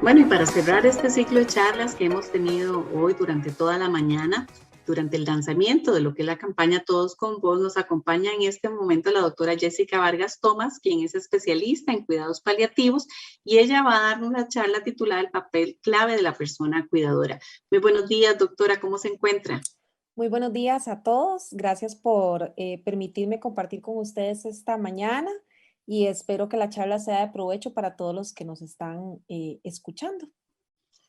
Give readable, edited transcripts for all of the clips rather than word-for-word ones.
Bueno, y para cerrar este ciclo de charlas que hemos tenido hoy durante toda la mañana, durante el lanzamiento de lo que es la campaña Todos con Vos, nos acompaña en este momento la doctora Jessica Vargas Tomás, quien es especialista en cuidados paliativos, y ella va a darnos una charla titulada El papel clave de la persona cuidadora. Muy buenos días, doctora, ¿cómo se encuentra? Muy buenos días a todos. Gracias por permitirme compartir con ustedes esta mañana y espero que la charla sea de provecho para todos los que nos están escuchando.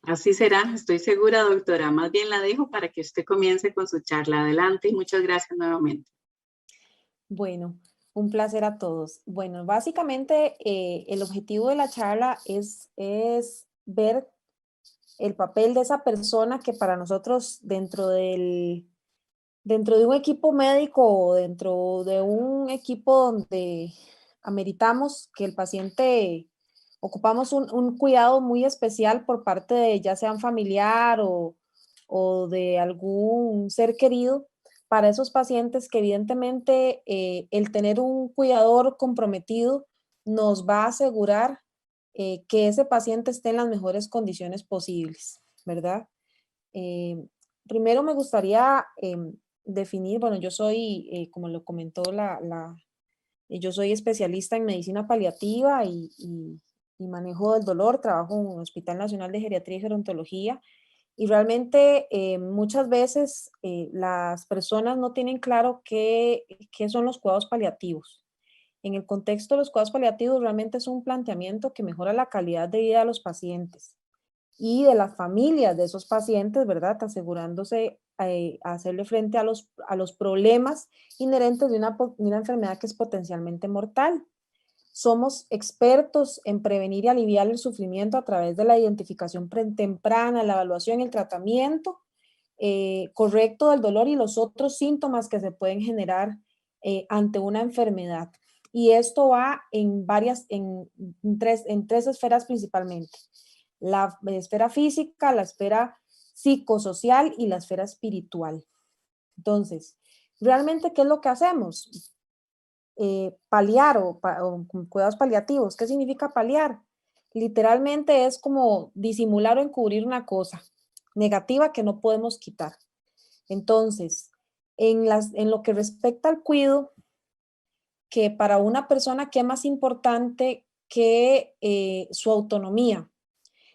Así será, estoy segura, doctora. Más bien la dejo para que usted comience con su charla. Adelante y muchas gracias nuevamente. Bueno, un placer a todos. Bueno, básicamente el objetivo de la charla es ver el papel de esa persona que para nosotros dentro de un equipo médico o dentro de un equipo donde ameritamos que el paciente, ocupamos un cuidado muy especial por parte de ya sea un familiar o de algún ser querido, para esos pacientes que evidentemente el tener un cuidador comprometido nos va a asegurar que ese paciente esté en las mejores condiciones posibles, ¿verdad? Eh, Primero me gustaría definir, bueno, yo soy, como lo comentó yo soy especialista en medicina paliativa y manejo del dolor, trabajo en un Hospital Nacional de Geriatría y Gerontología y realmente muchas veces las personas no tienen claro qué son los cuidados paliativos. En el contexto de los cuidados paliativos realmente es un planteamiento que mejora la calidad de vida de los pacientes y de las familias de esos pacientes, ¿verdad? Asegurándose hacerle frente a los problemas inherentes de una enfermedad que es potencialmente mortal. Somos expertos en prevenir y aliviar el sufrimiento a través de la identificación temprana, la evaluación y el tratamiento correcto del dolor y los otros síntomas que se pueden generar ante una enfermedad. Y esto va en tres esferas principalmente: la esfera física, la esfera psicosocial y la esfera espiritual. Entonces, realmente, ¿qué es lo que hacemos? Paliar o cuidados paliativos. ¿Qué significa paliar? Literalmente es como disimular o encubrir una cosa negativa que no podemos quitar. Entonces, en lo que respecta al cuidado, que para una persona, ¿qué es más importante que su autonomía?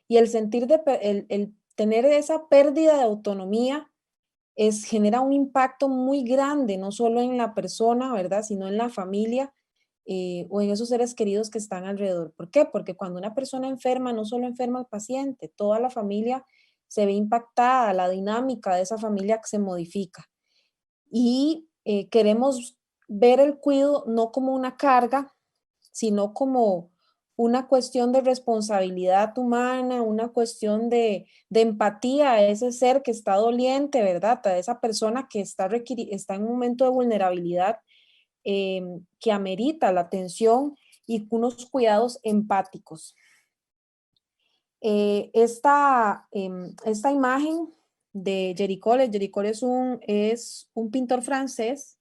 Y el sentir el tener esa pérdida de autonomía genera un impacto muy grande, no solo en la persona, ¿verdad? Sino en la familia o en esos seres queridos que están alrededor. ¿Por qué? Porque cuando una persona enferma, no solo enferma al paciente, toda la familia se ve impactada, la dinámica de esa familia se modifica. Y queremos ver el cuidado no como una carga, sino como una cuestión de responsabilidad humana, una cuestión de empatía a ese ser que está doliente, ¿verdad? A esa persona que está en un momento de vulnerabilidad que amerita la atención y unos cuidados empáticos. Esta imagen de Géricault es un pintor francés.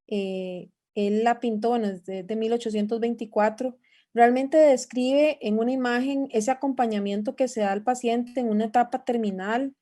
Él la pintó, bueno, desde de 1824. Realmente describe en una imagen ese acompañamiento que se da al paciente en una etapa terminal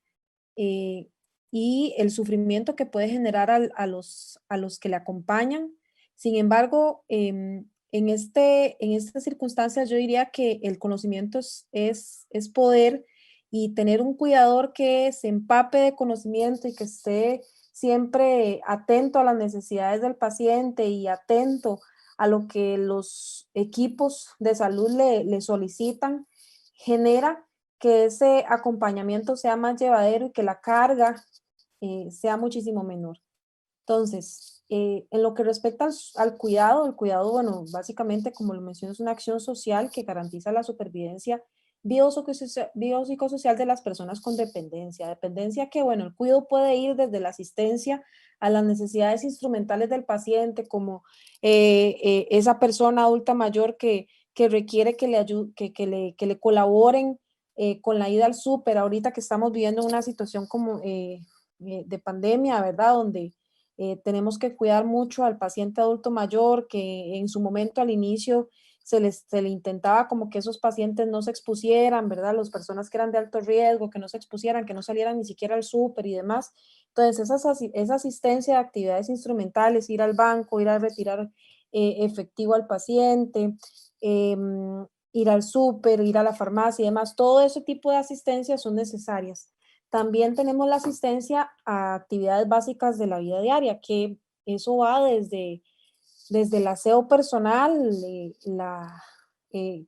eh, y el sufrimiento que puede generar a los que le acompañan. Sin embargo, en estas circunstancias yo diría que el conocimiento es poder, y tener un cuidador que se empape de conocimiento y que esté siempre atento a las necesidades del paciente y atento a lo que los equipos de salud le solicitan, genera que ese acompañamiento sea más llevadero y que la carga sea muchísimo menor. Entonces, en lo que respecta al cuidado, el cuidado, bueno, básicamente, como lo menciono, es una acción social que garantiza la supervivencia biopsicosocial de las personas con dependencia. Dependencia que, bueno, el cuidado puede ir desde la asistencia a las necesidades instrumentales del paciente, como esa persona adulta mayor que requiere que le, que le colaboren con la ida al súper, ahorita que estamos viviendo una situación como de pandemia, ¿verdad? Donde tenemos que cuidar mucho al paciente adulto mayor que en su momento al inicio se le intentaba como que esos pacientes no se expusieran, ¿verdad? Las personas que eran de alto riesgo, que no se expusieran, que no salieran ni siquiera al súper y demás. Entonces, esa asistencia de actividades instrumentales, ir al banco, ir a retirar efectivo al paciente, ir al súper, ir a la farmacia y demás, todo ese tipo de asistencias son necesarias. También tenemos la asistencia a actividades básicas de la vida diaria, que eso va desde el aseo personal,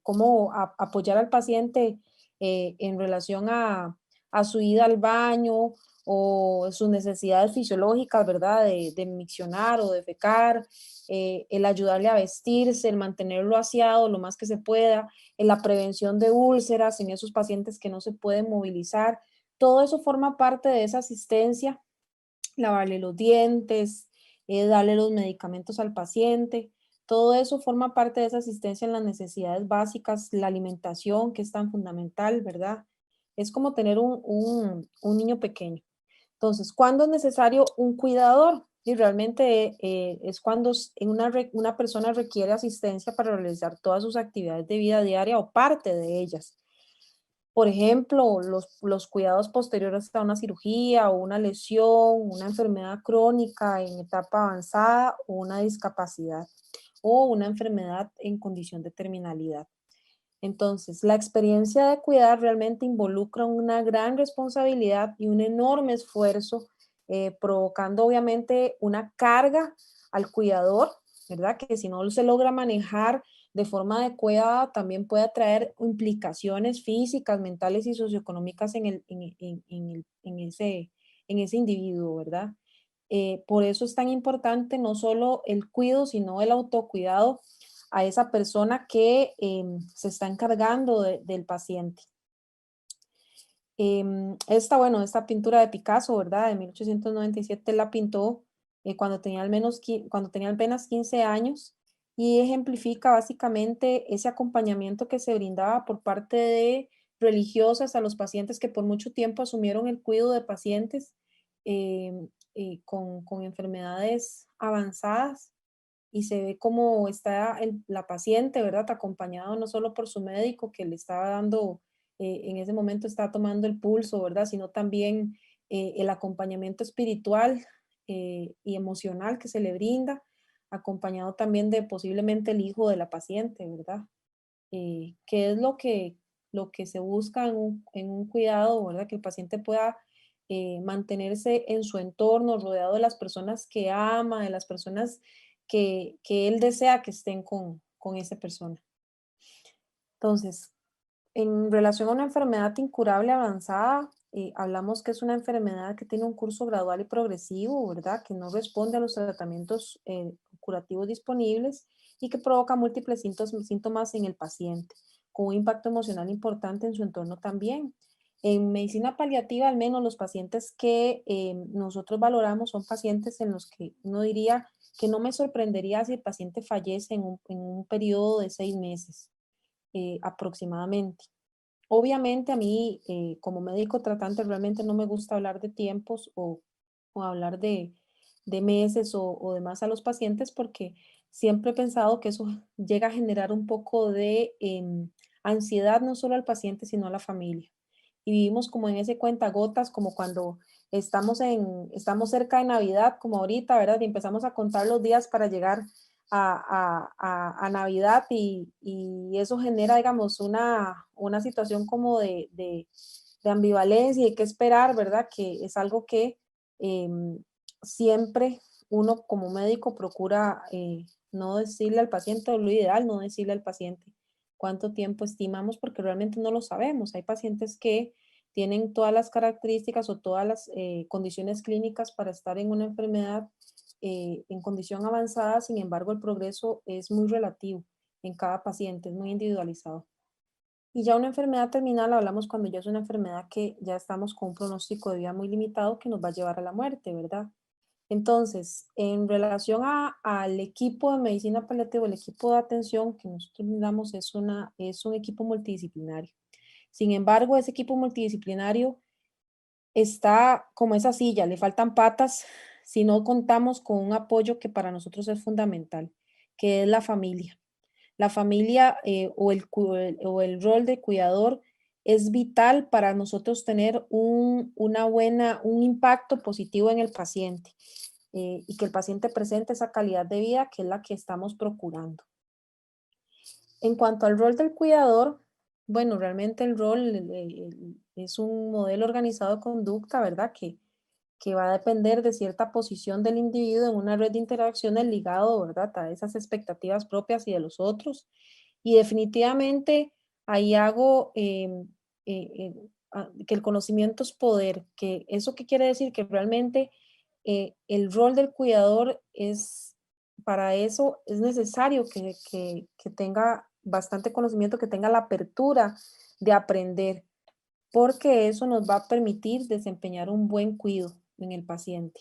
cómo apoyar al paciente en relación a su ida al baño o sus necesidades fisiológicas, ¿verdad? De miccionar o defecar, el ayudarle a vestirse, el mantenerlo aseado lo más que se pueda, en la prevención de úlceras en esos pacientes que no se pueden movilizar. Todo eso forma parte de esa asistencia, lavarle los dientes, darle los medicamentos al paciente. Todo eso forma parte de esa asistencia en las necesidades básicas, la alimentación, que es tan fundamental, ¿verdad? Es como tener un niño pequeño. Entonces, ¿cuándo es necesario un cuidador? Y realmente es cuando una persona requiere asistencia para realizar todas sus actividades de vida diaria o parte de ellas. Por ejemplo, los cuidados posteriores a una cirugía o una lesión, una enfermedad crónica en etapa avanzada o una discapacidad o una enfermedad en condición de terminalidad. Entonces, la experiencia de cuidar realmente involucra una gran responsabilidad y un enorme esfuerzo, provocando obviamente una carga al cuidador, ¿verdad? Que si no se logra manejar de forma adecuada, también puede traer implicaciones físicas, mentales y socioeconómicas en ese individuo, ¿verdad? Por eso es tan importante no solo el cuidado, sino el autocuidado a esa persona que se está encargando del paciente. Esta pintura de Picasso, ¿verdad? De 1897 la pintó cuando tenía apenas 15 años y ejemplifica básicamente ese acompañamiento que se brindaba por parte de religiosas a los pacientes que por mucho tiempo asumieron el cuidado de pacientes con enfermedades avanzadas y se ve cómo está la paciente, ¿verdad? Acompañado no solo por su médico que le estaba dando, en ese momento está tomando el pulso, ¿verdad? Sino también el acompañamiento espiritual y emocional que se le brinda, acompañado también de posiblemente el hijo de la paciente, ¿verdad? Que es lo que se busca en un cuidado, ¿verdad? Que el paciente pueda mantenerse en su entorno, rodeado de las personas que ama, de las personas que él desea que estén con esa persona. Entonces, en relación a una enfermedad incurable avanzada, hablamos que es una enfermedad que tiene un curso gradual y progresivo, ¿verdad? Que no responde a los tratamientos curativos disponibles y que provoca múltiples síntomas en el paciente, con un impacto emocional importante en su entorno también. En medicina paliativa, al menos los pacientes que nosotros valoramos son pacientes en los que uno diría que no me sorprendería si el paciente fallece en un periodo de 6 meses aproximadamente. Obviamente a mí, como médico tratante, realmente no me gusta hablar de tiempos o hablar de meses o demás a los pacientes porque siempre he pensado que eso llega a generar un poco de ansiedad no solo al paciente, sino a la familia. Y vivimos como en ese cuentagotas, como cuando estamos cerca de Navidad, como ahorita, ¿verdad? Y empezamos a contar los días para llegar a Navidad y eso genera, digamos, una situación como de ambivalencia y qué esperar, ¿verdad? Que es algo que siempre uno como médico procura no decirle al paciente, o lo ideal, no decirle al paciente cuánto tiempo estimamos porque realmente no lo sabemos. Hay pacientes que tienen todas las características o todas las condiciones clínicas para estar en una enfermedad en condición avanzada, sin embargo, el progreso es muy relativo en cada paciente, es muy individualizado. Y ya una enfermedad terminal hablamos cuando ya es una enfermedad que ya estamos con un pronóstico de vida muy limitado que nos va a llevar a la muerte, ¿verdad? Entonces, en relación al equipo de medicina paliativa, el equipo de atención que nosotros brindamos es un equipo multidisciplinario. Sin embargo, ese equipo multidisciplinario está como esa silla, le faltan patas si no contamos con un apoyo que para nosotros es fundamental, que es la familia. la familia o el rol de cuidador es vital para nosotros tener un impacto positivo en el paciente y que el paciente presente esa calidad de vida que es la que estamos procurando. En cuanto al rol del cuidador, bueno, realmente el rol es un modelo organizado de conducta, ¿verdad? Que va a depender de cierta posición del individuo en una red de interacciones ligado, ¿verdad? A esas expectativas propias y de los otros. Y definitivamente ahí hago que el conocimiento es poder, que eso qué quiere decir que realmente el rol del cuidador es, para eso es necesario que tenga bastante conocimiento, que tenga la apertura de aprender, porque eso nos va a permitir desempeñar un buen cuidado en el paciente.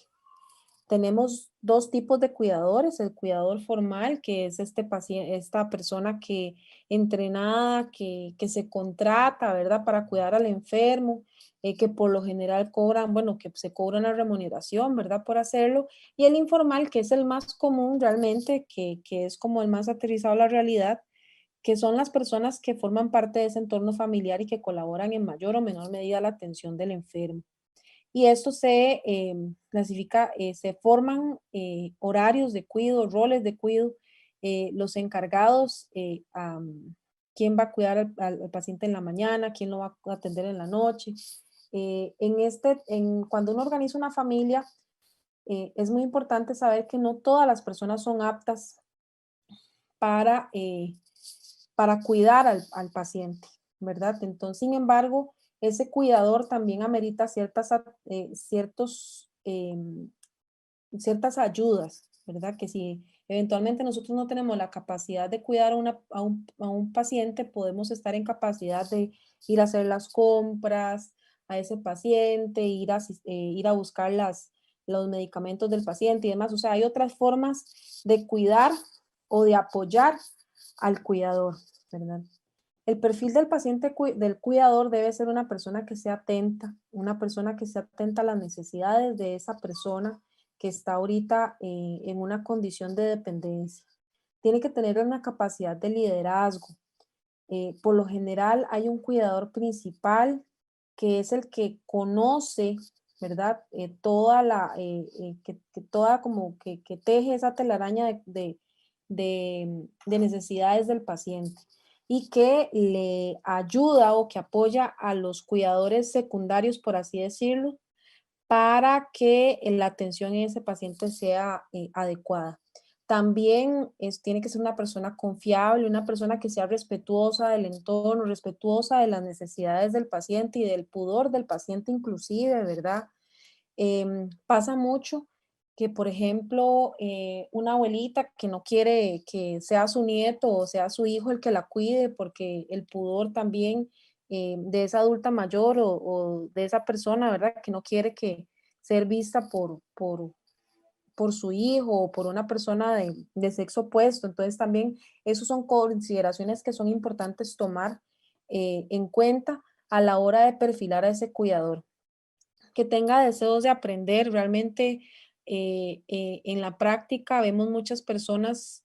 Tenemos dos tipos de cuidadores, el cuidador formal, que es este paciente, esta persona que entrenada, que se contrata, ¿verdad? Para cuidar al enfermo, que por lo general cobran, bueno, que se cobra una remuneración, ¿verdad? Por hacerlo. Y el informal, que es el más común realmente, que es como el más aterrizado a la realidad, que son las personas que forman parte de ese entorno familiar y que colaboran en mayor o menor medida a la atención del enfermo. Y esto se clasifica, se forman horarios de cuidado, roles de cuidado, los encargados, quién va a cuidar al paciente en la mañana, quién lo va a atender en la noche. Cuando uno organiza una familia, es muy importante saber que no todas las personas son aptas para, para cuidar al paciente, ¿verdad? Entonces, sin embargo, ese cuidador también amerita ciertas ayudas, ¿verdad? Que si eventualmente nosotros no tenemos la capacidad de cuidar a un paciente, podemos estar en capacidad de ir a hacer las compras a ese paciente, ir a buscar los medicamentos del paciente y demás. O sea, hay otras formas de cuidar o de apoyar al cuidador, ¿verdad? El perfil del paciente, del cuidador debe ser una persona que sea atenta, una persona que sea atenta a las necesidades de esa persona que está ahorita en una condición de dependencia. Tiene que tener una capacidad de liderazgo. Por lo general hay un cuidador principal que es el que conoce, ¿verdad? Que toda como que teje esa telaraña de necesidades del paciente y que le ayuda o que apoya a los cuidadores secundarios, por así decirlo, para que la atención en ese paciente sea adecuada. También tiene que ser una persona confiable, una persona que sea respetuosa del entorno, respetuosa de las necesidades del paciente y del pudor del paciente inclusive, ¿verdad? Pasa mucho que, por ejemplo, una abuelita que no quiere que sea su nieto o sea su hijo el que la cuide porque el pudor también de esa adulta mayor o de esa persona, ¿verdad? Que no quiere que ser vista por su hijo o por una persona de sexo opuesto. Entonces también esos son consideraciones que son importantes tomar en cuenta a la hora de perfilar a ese cuidador que tenga deseos de aprender. Realmente en la práctica vemos muchas personas,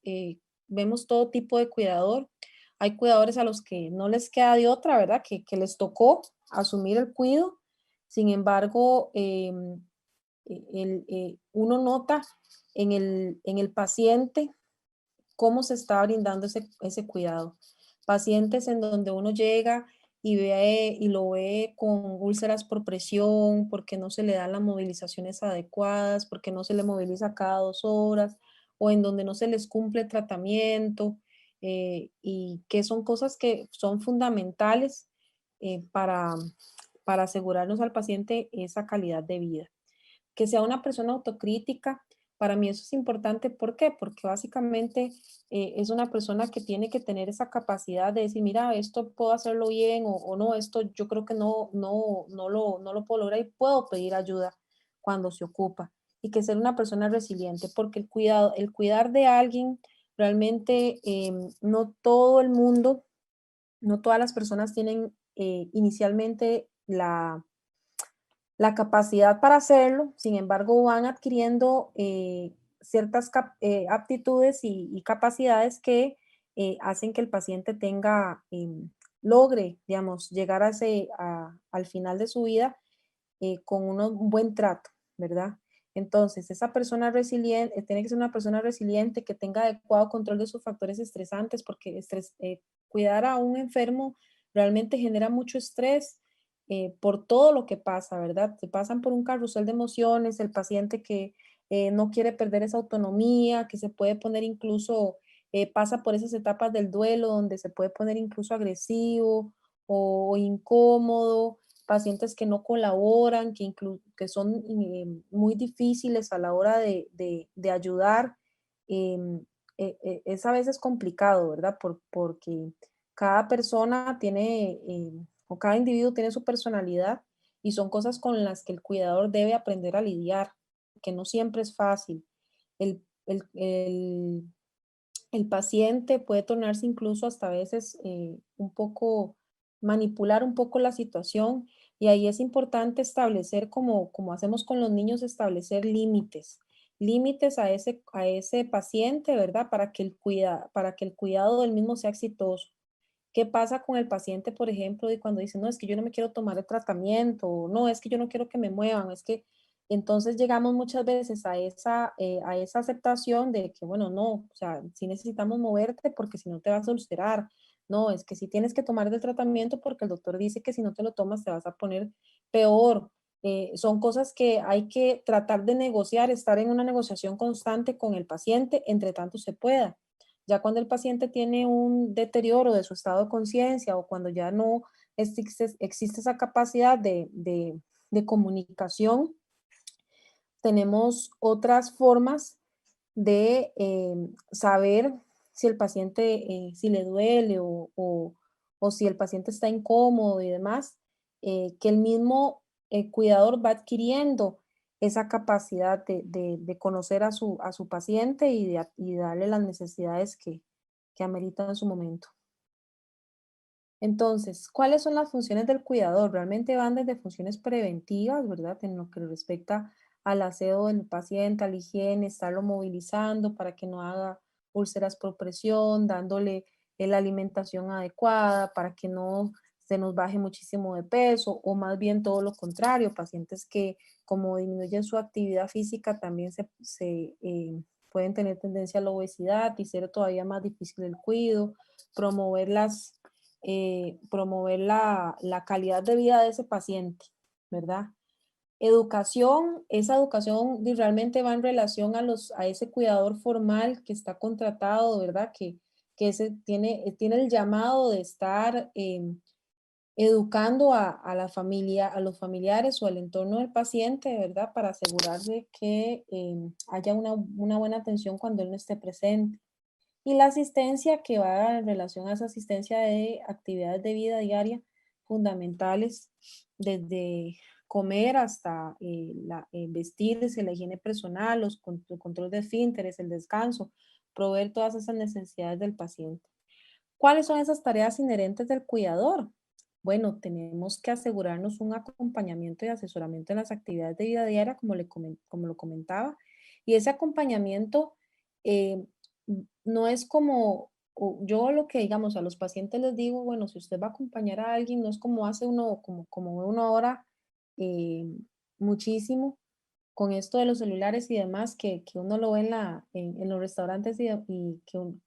vemos todo tipo de cuidador. Hay cuidadores a los que no les queda de otra, ¿verdad? Que les tocó asumir el cuidado. Sin embargo, uno nota en el paciente cómo se está brindando ese cuidado. Pacientes en donde uno llega y lo ve con úlceras por presión, porque no se le dan las movilizaciones adecuadas, porque no se le moviliza cada 2 horas, o en donde no se les cumple tratamiento, y que son cosas que son fundamentales eh, para, para asegurarnos al paciente esa calidad de vida. Que sea una persona autocrítica, para mí eso es importante. ¿Por qué? Porque básicamente es una persona que tiene que tener esa capacidad de decir, mira, esto puedo hacerlo bien o no, esto yo creo que no lo puedo lograr y puedo pedir ayuda cuando se ocupa. Y que ser una persona resiliente, porque el cuidar de alguien, realmente no todo el mundo, no todas las personas tienen inicialmente la capacidad para hacerlo. Sin embargo, van adquiriendo ciertas aptitudes y capacidades que hacen que el paciente logre, digamos, llegar al final de su vida con un buen trato, ¿verdad? Entonces, esa persona resiliente, tiene que ser una persona resiliente que tenga adecuado control de sus factores estresantes, porque cuidar a un enfermo realmente genera mucho estrés por todo lo que pasa, ¿verdad? Se pasan por un carrusel de emociones, el paciente que no quiere perder esa autonomía, que se puede poner incluso, pasa por esas etapas del duelo donde se puede poner incluso agresivo o incómodo, pacientes que no colaboran, que son muy difíciles a la hora de ayudar. Es a veces complicado, ¿verdad? Porque cada persona tiene, o cada individuo tiene su personalidad y son cosas con las que el cuidador debe aprender a lidiar, que no siempre es fácil. El paciente puede tornarse incluso hasta a veces un poco, manipular un poco la situación y ahí es importante establecer como hacemos con los niños, establecer límites a ese paciente, ¿verdad? Para que el cuidado del mismo sea exitoso. ¿Qué pasa con el paciente, por ejemplo, y cuando dice, no, es que yo no me quiero tomar el tratamiento, o no, es que yo no quiero que me muevan, es que entonces llegamos muchas veces a esa aceptación de que, bueno, no, o sea, sí necesitamos moverte porque si no te vas a ulcerar, no, es que sí tienes que tomar el tratamiento porque el doctor dice que si no te lo tomas te vas a poner peor. Son cosas que hay que tratar de negociar, estar en una negociación constante con el paciente, entre tanto se pueda. Ya cuando el paciente tiene un deterioro de su estado de conciencia o cuando ya no existe esa capacidad de comunicación, tenemos otras formas de saber si el paciente, si le duele o si el paciente está incómodo y demás, que el mismo cuidador va adquiriendo esa capacidad de conocer a su paciente y darle las necesidades que amerita en su momento. Entonces, ¿cuáles son las funciones del cuidador? Realmente van desde funciones preventivas, ¿verdad? En lo que respecta al aseo del paciente, a la higiene, estarlo movilizando para que no haga úlceras por presión, dándole la alimentación adecuada para que no se nos baje muchísimo de peso, o más bien todo lo contrario, pacientes que como disminuyen su actividad física también pueden tener tendencia a la obesidad y ser todavía más difícil el cuidado, promover promover la calidad de vida de ese paciente, ¿verdad? Educación, esa educación realmente va en relación a ese cuidador formal que está contratado, ¿verdad? Que tiene el llamado de estar educando a la familia, a los familiares o al entorno del paciente, ¿verdad? Para asegurarse que haya una buena atención cuando él no esté presente. Y la asistencia que va en relación a esa asistencia de actividades de vida diaria fundamentales, desde comer hasta vestirse, la higiene personal, el control de esfínteres, el descanso, proveer todas esas necesidades del paciente. ¿Cuáles son esas tareas inherentes del cuidador? Bueno, tenemos que asegurarnos un acompañamiento y asesoramiento en las actividades de vida diaria, como lo comentaba, y ese acompañamiento eh, no es yo lo que digamos a los pacientes les digo, bueno, si usted va a acompañar a alguien, no es como hace uno, como uno ahora eh, muchísimo con esto de los celulares y demás, que uno lo ve en los restaurantes en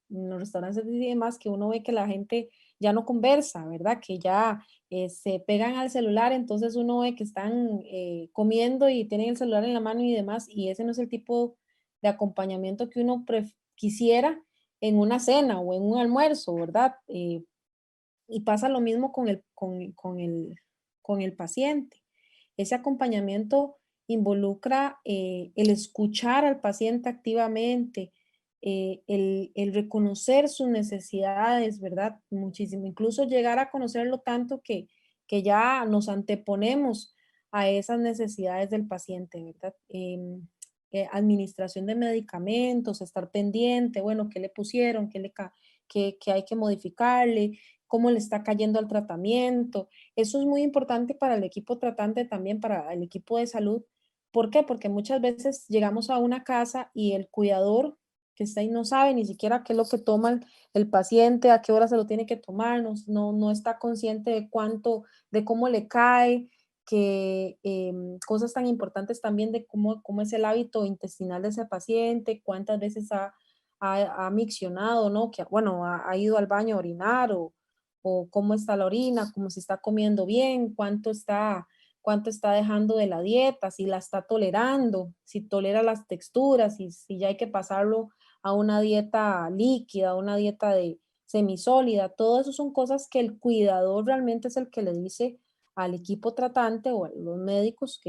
los restaurantes y demás, que uno ve que la gente ya no conversa, ¿verdad? Que ya se pegan al celular, entonces uno ve que están comiendo y tienen el celular en la mano y demás, y ese no es el tipo de acompañamiento que uno quisiera en una cena o en un almuerzo, ¿verdad? Y pasa lo mismo con el paciente. Ese acompañamiento involucra el escuchar al paciente activamente, el reconocer sus necesidades, ¿verdad? Muchísimo, incluso llegar a conocerlo tanto que ya nos anteponemos a esas necesidades del paciente, ¿verdad? Administración de medicamentos, estar pendiente, bueno, ¿qué le pusieron? ¿Qué hay que modificarle? ¿Cómo le está cayendo al tratamiento? Eso es muy importante para el equipo tratante, también para el equipo de salud. ¿Por qué? Porque muchas veces llegamos a una casa y el cuidador que está ahí no sabe ni siquiera qué es lo que toma el paciente, a qué hora se lo tiene que tomar, no está consciente de cuánto, de cómo le cae, que cosas tan importantes también de cómo es el hábito intestinal de ese paciente, cuántas veces ha miccionado, ¿no? Que, bueno, ha ido al baño a orinar o cómo está la orina, cómo se está comiendo bien, cuánto está dejando de la dieta, si la está tolerando, si tolera las texturas, si ya hay que pasarlo a una dieta líquida, a una dieta de semisólida. Todo eso son cosas que el cuidador realmente es el que le dice al equipo tratante o a los médicos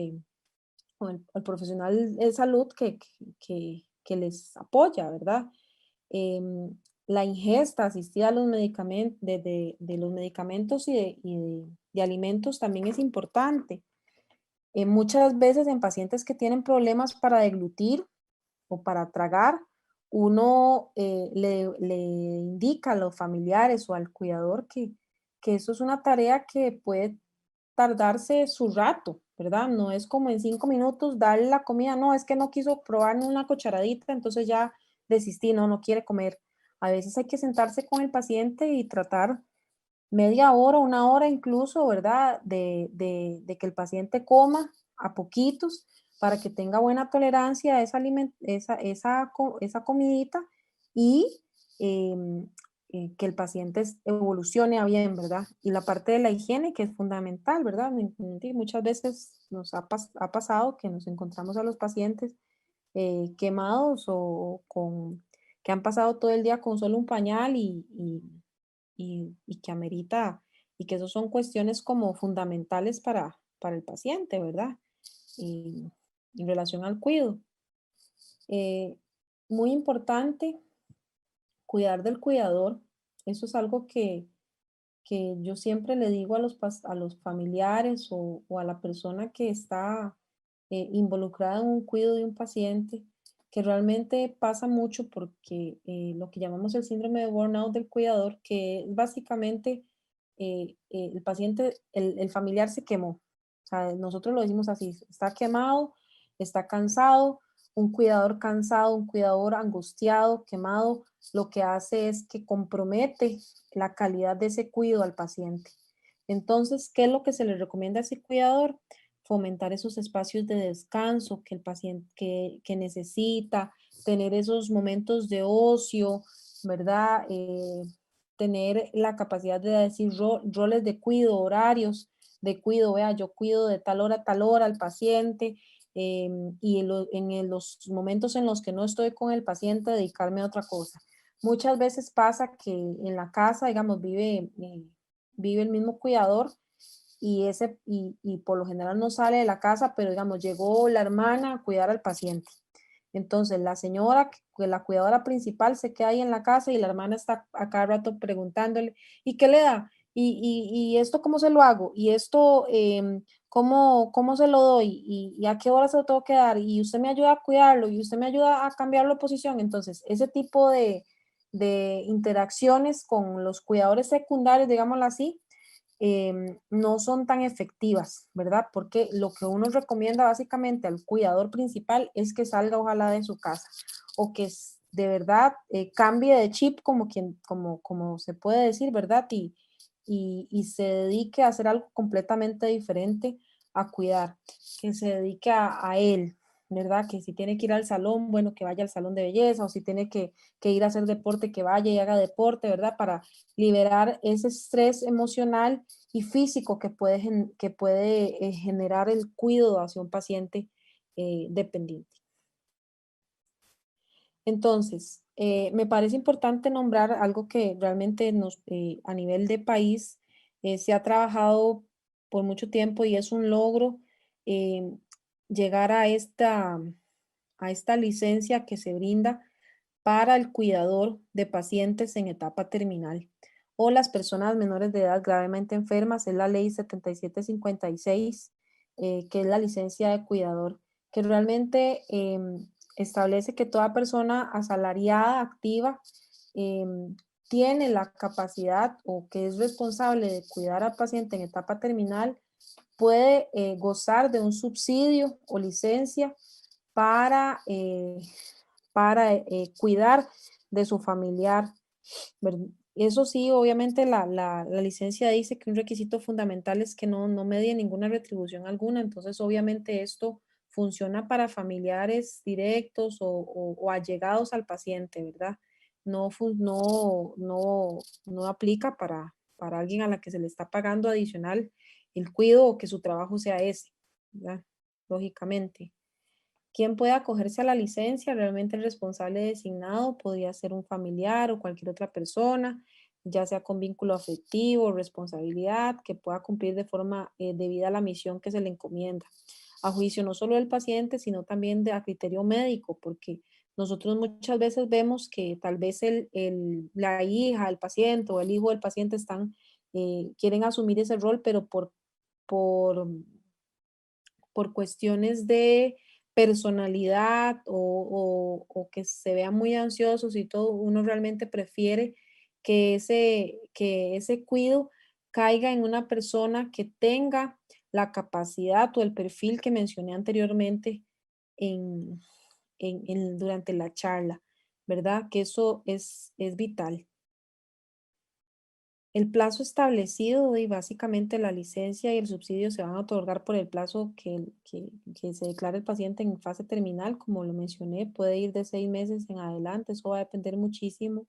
o el profesional de salud que les apoya, ¿verdad? La ingesta asistida a los medicamentos, de los medicamentos y de alimentos también es importante. Muchas veces en pacientes que tienen problemas para deglutir o para tragar, uno le indica a los familiares o al cuidador que eso es una tarea que puede tardarse su rato, ¿verdad? No es como en 5 minutos darle la comida, no, es que no quiso probar ni una cucharadita, entonces ya desistí, no quiere comer. A veces hay que sentarse con el paciente y tratar media hora, una hora incluso, ¿verdad? De que el paciente coma a poquitos para que tenga buena tolerancia a esa comidita y em, que el paciente evolucione a bien, ¿verdad? Y la parte de la higiene que es fundamental, ¿verdad? Y muchas veces nos ha pasado que nos encontramos a los pacientes quemados o que han pasado todo el día con solo un pañal y que amerita, y que eso son cuestiones como fundamentales para el paciente, ¿verdad? Y en relación al cuidado. Eh, Muy importante cuidar del cuidador. Eso es algo que yo siempre le digo a los familiares o a la persona que está involucrada en un cuidado de un paciente, que realmente pasa mucho porque lo que llamamos el síndrome de burnout del cuidador, que es básicamente el paciente, el familiar se quemó. O sea, nosotros lo decimos así, está quemado, está cansado, un cuidador cansado, un cuidador angustiado, quemado, lo que hace es que compromete la calidad de ese cuidado al paciente. Entonces, ¿qué es lo que se le recomienda a ese cuidador? Fomentar esos espacios de descanso que el paciente que necesita, tener esos momentos de ocio, ¿verdad? Tener la capacidad de decir roles de cuidado, horarios de cuidado, vea, yo cuido de tal hora a tal hora al paciente, y los momentos en los que no estoy con el paciente, dedicarme a otra cosa. Muchas veces pasa que en la casa, digamos, vive el mismo cuidador y por lo general no sale de la casa, pero digamos, llegó la hermana a cuidar al paciente. Entonces, la señora, que la cuidadora principal, se queda ahí en la casa y la hermana está a cada rato preguntándole, ¿y qué le da? ¿Y esto cómo se lo hago? ¿Y esto cómo se lo doy? ¿Y a qué hora se lo tengo que dar? ¿Y usted me ayuda a cuidarlo? ¿Y usted me ayuda a cambiarlo de posición? Entonces, ese tipo de interacciones con los cuidadores secundarios, digámoslo así, no son tan efectivas, ¿verdad? Porque lo que uno recomienda básicamente al cuidador principal es que salga ojalá de su casa o que de verdad cambie de chip como se puede decir, ¿verdad? Y se dedique a hacer algo completamente diferente a cuidar, que se dedique a él, ¿verdad? Que si tiene que ir al salón, bueno, que vaya al salón de belleza o si tiene que ir a hacer deporte, que vaya y haga deporte, ¿verdad? Para liberar ese estrés emocional y físico que puede generar el cuidado hacia un paciente dependiente. Entonces, me parece importante nombrar algo que realmente a nivel de país se ha trabajado por mucho tiempo y es un logro eh, llegar a esta licencia que se brinda para el cuidador de pacientes en etapa terminal o las personas menores de edad gravemente enfermas, es la ley 7756, que es la licencia de cuidador, que realmente establece que toda persona asalariada, activa, tiene la capacidad o que es responsable de cuidar al paciente en etapa terminal, puede gozar de un subsidio o licencia para para cuidar de su familiar. Eso sí, obviamente la licencia dice que un requisito fundamental es que no medie ninguna retribución alguna, entonces obviamente esto funciona para familiares directos o allegados al paciente, ¿verdad? No aplica para alguien a la que se le está pagando adicional el cuido o que su trabajo sea ese, ¿verdad? Lógicamente. ¿Quién puede acogerse a la licencia? Realmente el responsable designado podría ser un familiar o cualquier otra persona, ya sea con vínculo afectivo o responsabilidad, que pueda cumplir de forma debida la misión que se le encomienda. A juicio no solo del paciente, sino también a criterio médico, porque nosotros muchas veces vemos que tal vez la hija, el paciente o el hijo del paciente quieren asumir ese rol, pero por por cuestiones de personalidad o que se vean muy ansiosos y todo, uno realmente prefiere que ese cuido caiga en una persona que tenga la capacidad o el perfil que mencioné anteriormente en, durante la charla, ¿verdad? Que eso es vital. El plazo establecido y básicamente la licencia y el subsidio se van a otorgar por el plazo que se declara el paciente en fase terminal, como lo mencioné, puede ir de 6 meses en adelante, eso va a depender muchísimo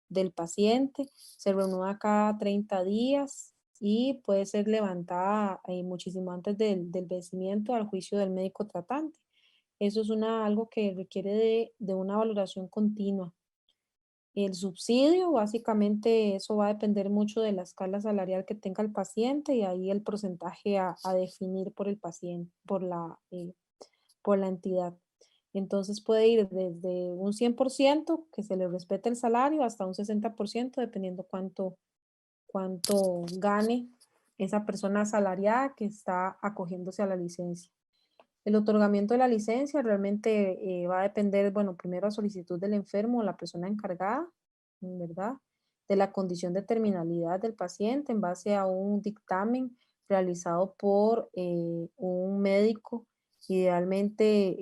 del paciente, se renueva cada 30 días y puede ser levantada muchísimo antes del vencimiento al juicio del médico tratante. Eso es algo que requiere de una valoración continua. El subsidio, básicamente, eso va a depender mucho de la escala salarial que tenga el paciente y ahí el porcentaje a definir por el paciente, por la entidad. Entonces puede ir desde un 100% que se le respete el salario hasta un 60% dependiendo cuánto gane esa persona asalariada que está acogiéndose a la licencia. El otorgamiento de la licencia realmente va a depender, bueno, primero a solicitud del enfermo o la persona encargada, ¿verdad? De la condición de terminalidad del paciente en base a un dictamen realizado por un médico, idealmente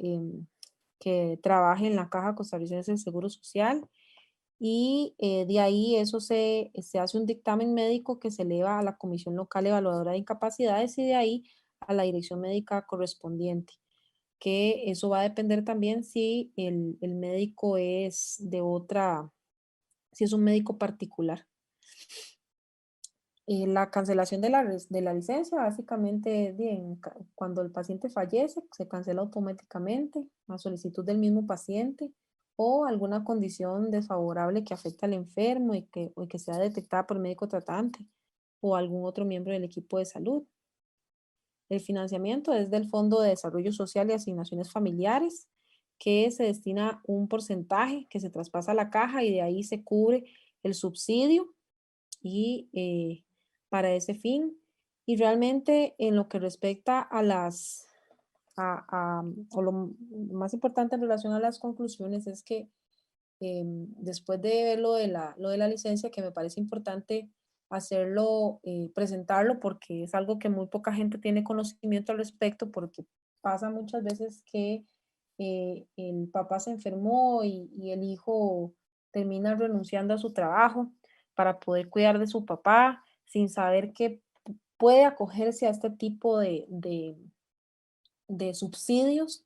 que trabaje en la Caja Costarricense del Seguro Social. Y de ahí se hace un dictamen médico que se eleva a la Comisión Local Evaluadora de Incapacidades y de ahí a la dirección médica correspondiente, que eso va a depender también si el médico es si es un médico particular. La cancelación de la licencia, básicamente, cuando el paciente fallece, se cancela automáticamente a solicitud del mismo paciente o alguna condición desfavorable que afecte al enfermo o que sea detectada por el médico tratante o algún otro miembro del equipo de salud. El financiamiento es del Fondo de Desarrollo Social y Asignaciones Familiares, que se destina un porcentaje que se traspasa a la caja y de ahí se cubre el subsidio y para ese fin. Y realmente en lo que respecta a o lo más importante en relación a las conclusiones es que después de ver lo de la licencia, que me parece importante hacerlo, presentarlo, porque es algo que muy poca gente tiene conocimiento al respecto, porque pasa muchas veces que el papá se enfermó y el hijo termina renunciando a su trabajo para poder cuidar de su papá sin saber que puede acogerse a este tipo de subsidios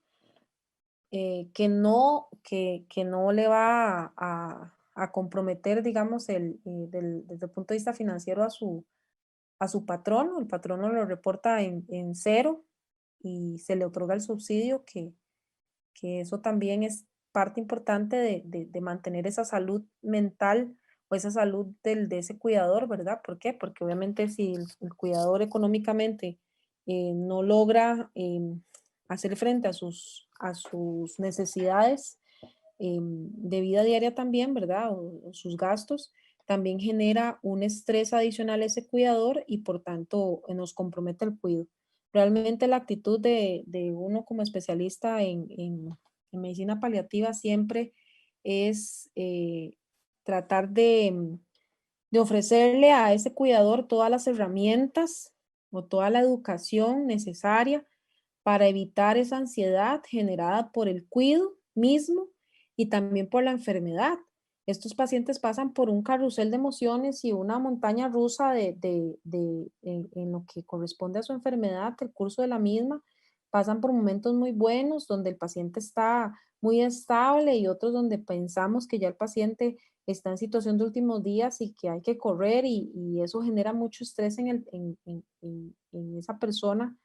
que no le va a comprometer, digamos, desde el punto de vista financiero a su patrono. El patrono lo reporta en cero y se le otorga el subsidio, que eso también es parte importante de mantener esa salud mental o esa salud de ese cuidador, ¿verdad? ¿Por qué? Porque obviamente si el cuidador económicamente no logra hacer frente a sus necesidades de vida diaria también, ¿verdad? O sus gastos, también genera un estrés adicional a ese cuidador y por tanto nos compromete el cuidado. Realmente la actitud de uno como especialista en medicina paliativa siempre es tratar de ofrecerle a ese cuidador todas las herramientas o toda la educación necesaria para evitar esa ansiedad generada por el cuido mismo y también por la enfermedad. Estos pacientes pasan por un carrusel de emociones y una montaña rusa en lo que corresponde a su enfermedad, el curso de la misma. Pasan por momentos muy buenos donde el paciente está muy estable y otros donde pensamos que ya el paciente está en situación de últimos días y que hay que correr y eso genera mucho estrés en esa persona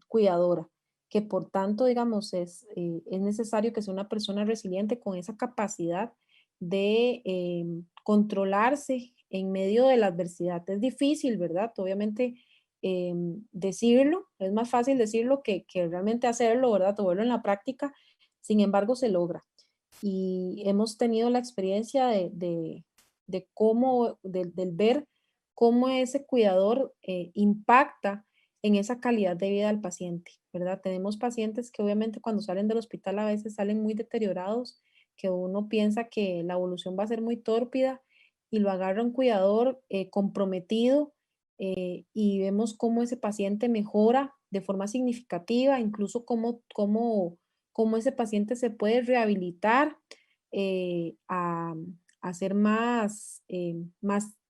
cuidadora, que por tanto, digamos, es necesario que sea una persona resiliente con esa capacidad de controlarse en medio de la adversidad. Es difícil, ¿verdad? Obviamente decirlo, es más fácil decirlo que realmente hacerlo, ¿verdad? O verlo en la práctica, sin embargo se logra. Y hemos tenido la experiencia de cómo, del ver cómo ese cuidador impacta en esa calidad de vida del paciente, ¿verdad? Tenemos pacientes que obviamente cuando salen del hospital a veces salen muy deteriorados, que uno piensa que la evolución va a ser muy tórpida y lo agarra un cuidador comprometido y vemos cómo ese paciente mejora de forma significativa, incluso cómo ese paciente se puede rehabilitar eh, a, a ser más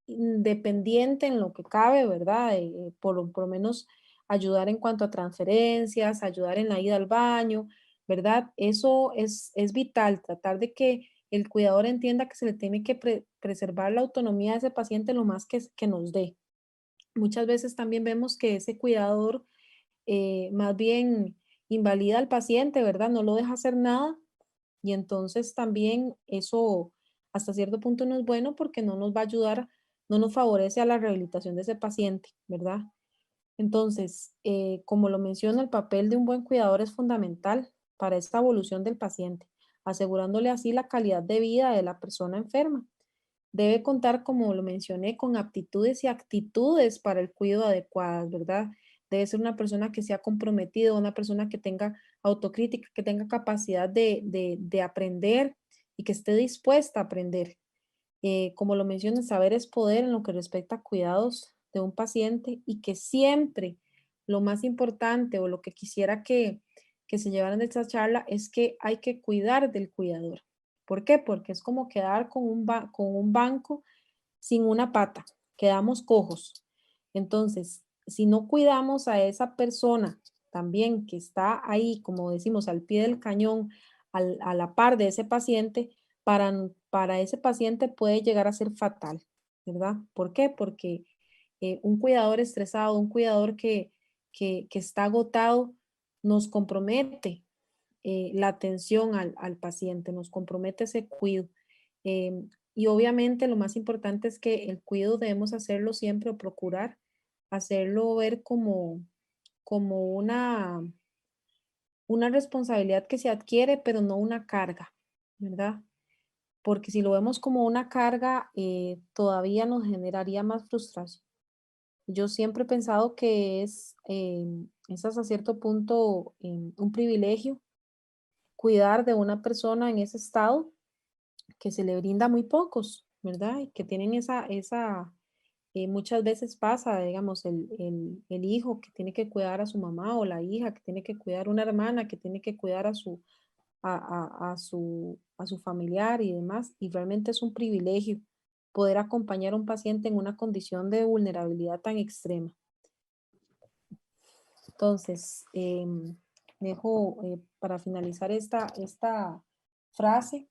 independiente en lo que cabe, ¿verdad? Por lo menos ayudar en cuanto a transferencias, ayudar en la ida al baño, ¿verdad? Eso es vital, tratar de que el cuidador entienda que se le tiene que preservar la autonomía de ese paciente lo más que nos dé. Muchas veces también vemos que ese cuidador más bien invalida al paciente, ¿verdad? No lo deja hacer nada y entonces también eso hasta cierto punto no es bueno porque no nos va a ayudar, no nos favorece a la rehabilitación de ese paciente, ¿verdad? Entonces, como lo menciono, el papel de un buen cuidador es fundamental para esta evolución del paciente, asegurándole así la calidad de vida de la persona enferma. Debe contar, como lo mencioné, con aptitudes y actitudes para el cuidado adecuadas, ¿verdad? Debe ser una persona que sea comprometida, una persona que tenga autocrítica, que tenga capacidad de aprender y que esté dispuesta a aprender. Como lo mencioné, saber es poder en lo que respecta a cuidados de un paciente y que siempre lo más importante o lo que quisiera que se llevaran de esta charla es que hay que cuidar del cuidador. ¿Por qué? Porque es como quedar con un banco sin una pata, quedamos cojos. Entonces, si no cuidamos a esa persona también que está ahí, como decimos, al pie del cañón, a la par de ese paciente, para ese paciente puede llegar a ser fatal, ¿verdad? ¿Por qué? Porque un cuidador estresado, un cuidador que está agotado, nos compromete la atención al paciente, nos compromete ese cuidado. Y obviamente lo más importante es que el cuidado debemos hacerlo siempre o procurar hacerlo ver como una responsabilidad que se adquiere, pero no una carga, ¿verdad? Porque si lo vemos como una carga, todavía nos generaría más frustración. Yo siempre he pensado que es hasta cierto punto un privilegio cuidar de una persona en ese estado que se le brinda muy pocos, ¿verdad? Y que tienen muchas veces pasa, digamos, el hijo que tiene que cuidar a su mamá o la hija que tiene que cuidar una hermana que tiene que cuidar a su familiar y demás, y realmente es un privilegio poder acompañar a un paciente en una condición de vulnerabilidad tan extrema. Entonces, dejo para finalizar esta frase,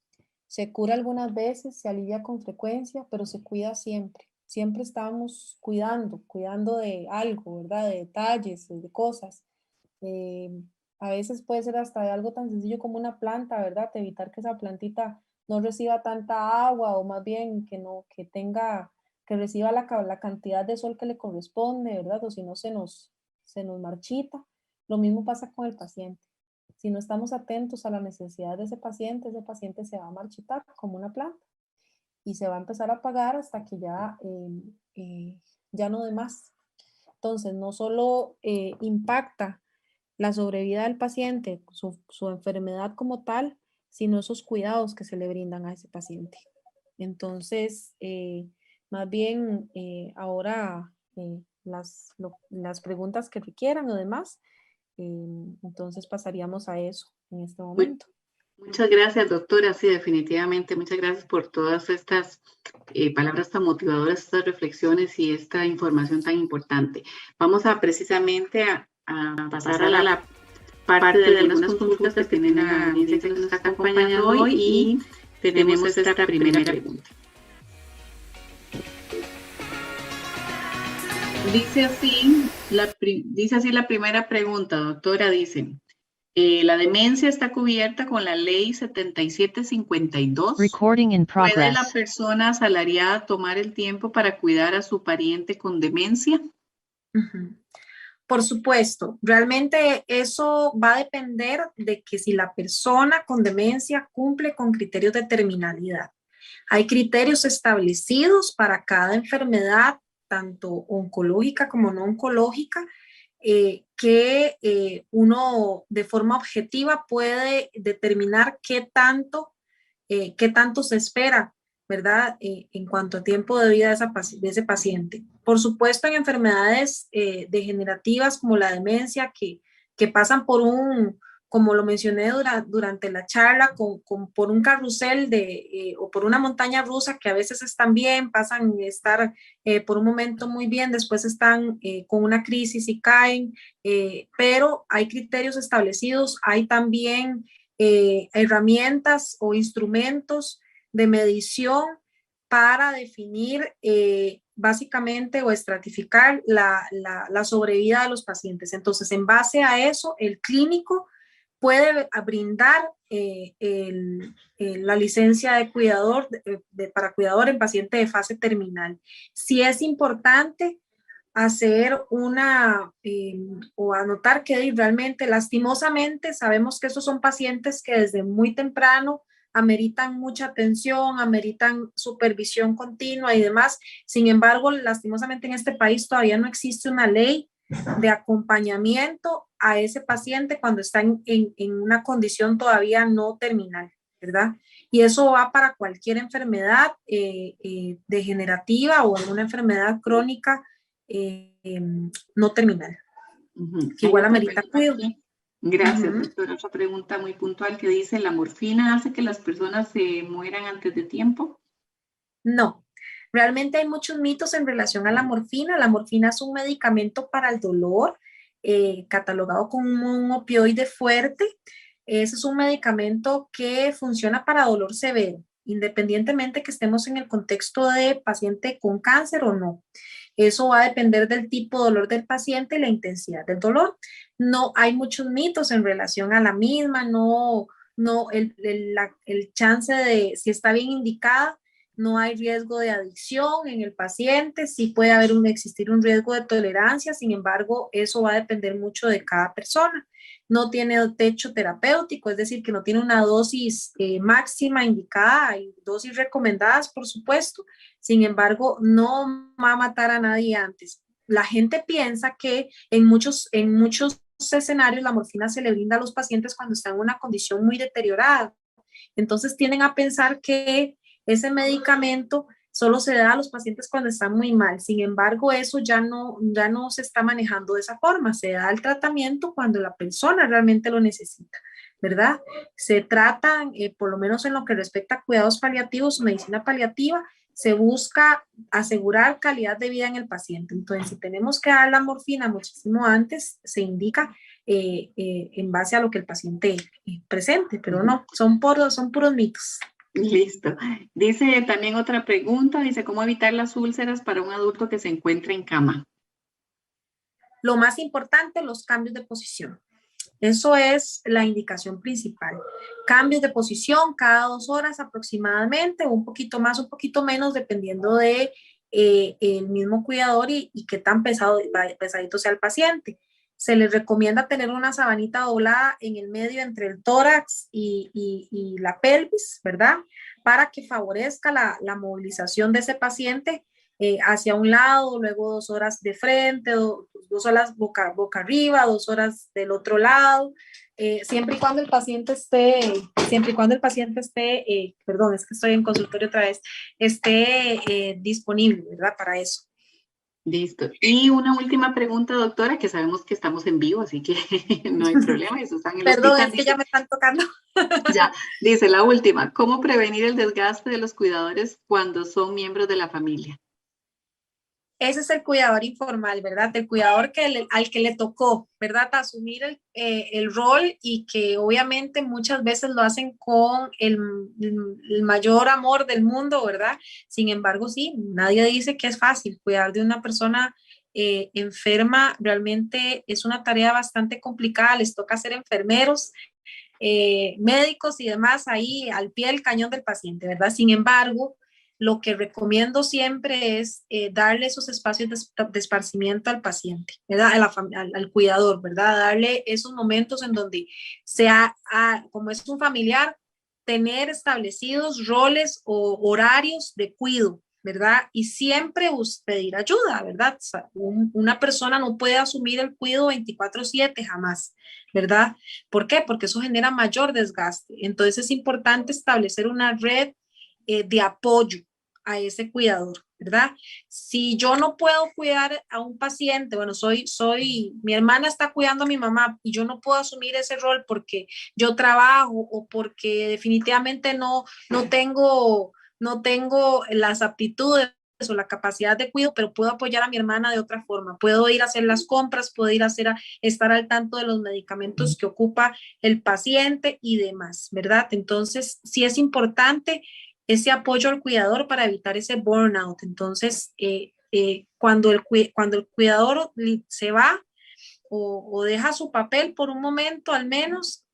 se cura algunas veces, se alivia con frecuencia, pero se cuida siempre. Siempre estamos cuidando de algo, ¿verdad? De detalles, de cosas. Eh, a veces puede ser hasta de algo tan sencillo como una planta, ¿verdad? Evitar que esa plantita no reciba tanta agua o más bien que no, que reciba la cantidad de sol que le corresponde, ¿verdad? O si no se nos marchita. Lo mismo pasa con el paciente. Si no estamos atentos a la necesidad de ese paciente se va a marchitar como una planta y se va a empezar a apagar hasta que ya no dé más. Entonces, no solo impacta la sobrevida del paciente, su enfermedad como tal, sino esos cuidados que se le brindan a ese paciente. Entonces, más bien ahora las preguntas que requieran o demás, entonces pasaríamos a eso en este Mu- momento. Muchas gracias, doctora. Sí, definitivamente. Muchas gracias por todas estas palabras tan motivadoras, estas reflexiones y esta información tan importante. Vamos a precisamente a pasar a la parte de algunas consultas que tiene la audiencia que nos está acompañando hoy y tenemos esta primera pregunta. Dice así la primera pregunta, doctora, dice, la demencia está cubierta con la ley 7752. ¿Puede la persona asalariada tomar el tiempo para cuidar a su pariente con demencia? Por supuesto, realmente eso va a depender de que si la persona con demencia cumple con criterios de terminalidad. Hay criterios establecidos para cada enfermedad, tanto oncológica como no oncológica, que uno de forma objetiva puede determinar qué tanto se espera, ¿verdad? En cuanto a tiempo de vida de ese paciente. Por supuesto, en enfermedades degenerativas como la demencia, que pasan por como lo mencioné durante la charla, por un carrusel o por una montaña rusa que a veces están bien, pasan a estar por un momento muy bien, después están con una crisis y caen, pero hay criterios establecidos, hay también herramientas o instrumentos de medición para definir básicamente o estratificar la sobrevida de los pacientes. Entonces, en base a eso, el clínico puede brindar la licencia de cuidador para cuidador en paciente de fase terminal. Si es importante hacer o anotar que realmente, lastimosamente, sabemos que esos son pacientes que desde muy temprano ameritan mucha atención, ameritan supervisión continua y demás. Sin embargo, lastimosamente en este país todavía no existe una ley de acompañamiento a ese paciente cuando está en una condición todavía no terminal, ¿verdad? Y eso va para cualquier enfermedad degenerativa o en una enfermedad crónica no terminal. Que igual amerita cuidado. Gracias, doctora. Otra pregunta muy puntual que dice, ¿la morfina hace que las personas se mueran antes de tiempo? No. Realmente hay muchos mitos en relación a la morfina. La morfina es un medicamento para el dolor, catalogado como un opioide fuerte. Ese es un medicamento que funciona para dolor severo, independientemente que estemos en el contexto de paciente con cáncer o no. Eso va a depender del tipo de dolor del paciente y la intensidad del dolor. No hay muchos mitos en relación a la misma, el chance de si está bien indicada, no hay riesgo de adicción en el paciente, sí puede existir un riesgo de tolerancia, sin embargo, eso va a depender mucho de cada persona. No tiene techo terapéutico, es decir, que no tiene una dosis máxima indicada, hay dosis recomendadas, por supuesto, sin embargo, no va a matar a nadie antes. La gente piensa que en muchos escenarios la morfina se le brinda a los pacientes cuando están en una condición muy deteriorada. Entonces tienden a pensar que ese medicamento solo se da a los pacientes cuando están muy mal. Sin embargo, eso ya no se está manejando de esa forma. Se da el tratamiento cuando la persona realmente lo necesita, ¿verdad? Se trata, por lo menos en lo que respecta a cuidados paliativos, medicina paliativa, se busca asegurar calidad de vida en el paciente. Entonces, si tenemos que dar la morfina muchísimo antes, se indica en base a lo que el paciente presente, pero no, son puros mitos. Listo. Dice también otra pregunta, dice, ¿cómo evitar las úlceras para un adulto que se encuentra en cama? Lo más importante, los cambios de posición. Eso es la indicación principal. Cambios de posición cada 2 horas aproximadamente, un poquito más, un poquito menos, dependiendo de el mismo cuidador y qué tan pesadito sea el paciente. Se les recomienda tener una sabanita doblada en el medio entre el tórax y la pelvis, ¿verdad? Para que favorezca la movilización de ese paciente hacia un lado, luego 2 horas de frente, 2 horas boca arriba, 2 horas del otro lado, siempre y cuando el paciente esté, perdón, es que estoy en consultorio otra vez, esté disponible, ¿verdad? Para eso. Listo. Y una última pregunta, doctora, que sabemos que estamos en vivo, así que no hay problema, eso está en el Perdón, hospital. es que ya me están tocando. Ya, dice la última, ¿cómo prevenir el desgaste de los cuidadores cuando son miembros de la familia? Ese es el cuidador informal, ¿verdad? El cuidador al que le tocó, ¿verdad? Asumir el rol y que obviamente muchas veces lo hacen con el mayor amor del mundo, ¿verdad? Sin embargo, sí, nadie dice que es fácil cuidar de una persona enferma. Realmente es una tarea bastante complicada, les toca ser enfermeros, médicos y demás ahí al pie del cañón del paciente, ¿verdad? Sin embargo, lo que recomiendo siempre es darle esos espacios de esparcimiento al paciente, ¿verdad? Al cuidador, ¿verdad? Darle esos momentos en donde sea, como es un familiar, tener establecidos roles o horarios de cuidado, ¿verdad? Y siempre pedir ayuda, ¿verdad? O sea, una persona no puede asumir el cuidado 24/7 jamás, ¿verdad? ¿Por qué? Porque eso genera mayor desgaste. Entonces es importante establecer una red de apoyo a ese cuidador, ¿verdad? Si yo no puedo cuidar a un paciente, bueno, mi hermana está cuidando a mi mamá y yo no puedo asumir ese rol porque yo trabajo o porque definitivamente no tengo las aptitudes o la capacidad de cuidado, pero puedo apoyar a mi hermana de otra forma. Puedo ir a hacer las compras, puedo ir a estar al tanto de los medicamentos que ocupa el paciente y demás, ¿verdad? Entonces, sí es importante ese apoyo al cuidador para evitar ese burnout. Entonces, cuando el cuidador se va o deja su papel por un momento, al menos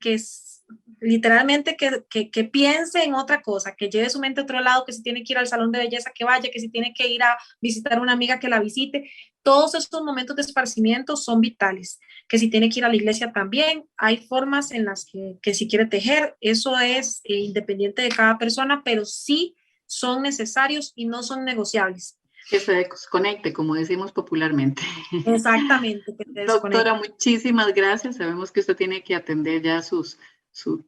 literalmente que piense en otra cosa, que lleve su mente a otro lado, que si tiene que ir al salón de belleza, que vaya, que si tiene que ir a visitar a una amiga, que la visite. Todos estos momentos de esparcimiento son vitales, que si tiene que ir a la iglesia también, hay formas en las que si quiere tejer, eso es independiente de cada persona, pero sí son necesarios y no son negociables. Que se desconecte, como decimos popularmente. Exactamente, que te Doctora, desconecte. muchísimas gracias. Sabemos que usted tiene que atender ya su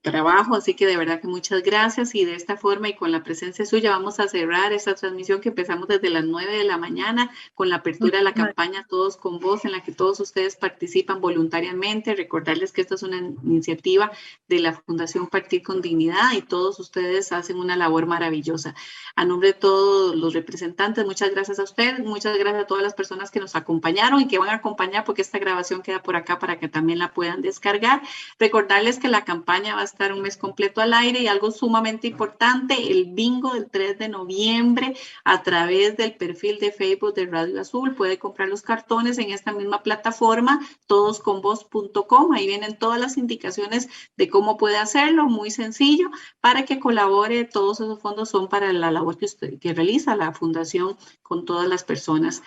trabajo, así que de verdad que muchas gracias y de esta forma y con la presencia suya vamos a cerrar esta transmisión que empezamos desde las 9 de la mañana con la apertura de la campaña Todos con Voz, en la que todos ustedes participan voluntariamente. Recordarles que esta es una iniciativa de la Fundación Partir con Dignidad y todos ustedes hacen una labor maravillosa. A nombre de todos los representantes, muchas gracias a ustedes, muchas gracias a todas las personas que nos acompañaron y que van a acompañar, porque esta grabación queda por acá para que también la puedan descargar. Recordarles que la campaña va a estar un mes completo al aire y algo sumamente importante, el bingo del 3 de noviembre a través del perfil de Facebook de Radio Azul. Puede comprar los cartones en esta misma plataforma, todosconvoz.com. Ahí vienen todas las indicaciones de cómo puede hacerlo, muy sencillo, para que colabore. Todos esos fondos son para la labor que realiza la Fundación con todas las personas,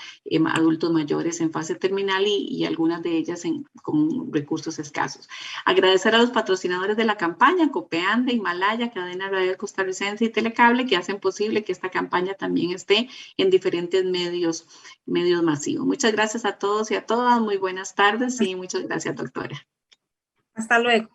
adultos mayores en fase terminal y algunas de ellas con recursos escasos. Agradecer a los patrocinadores de la campaña, Copeande, Himalaya, Cadena Radio Costarricense y Telecable, que hacen posible que esta campaña también esté en diferentes medios masivos. Muchas gracias a todos y a todas. Muy buenas tardes y muchas gracias, doctora. Hasta luego.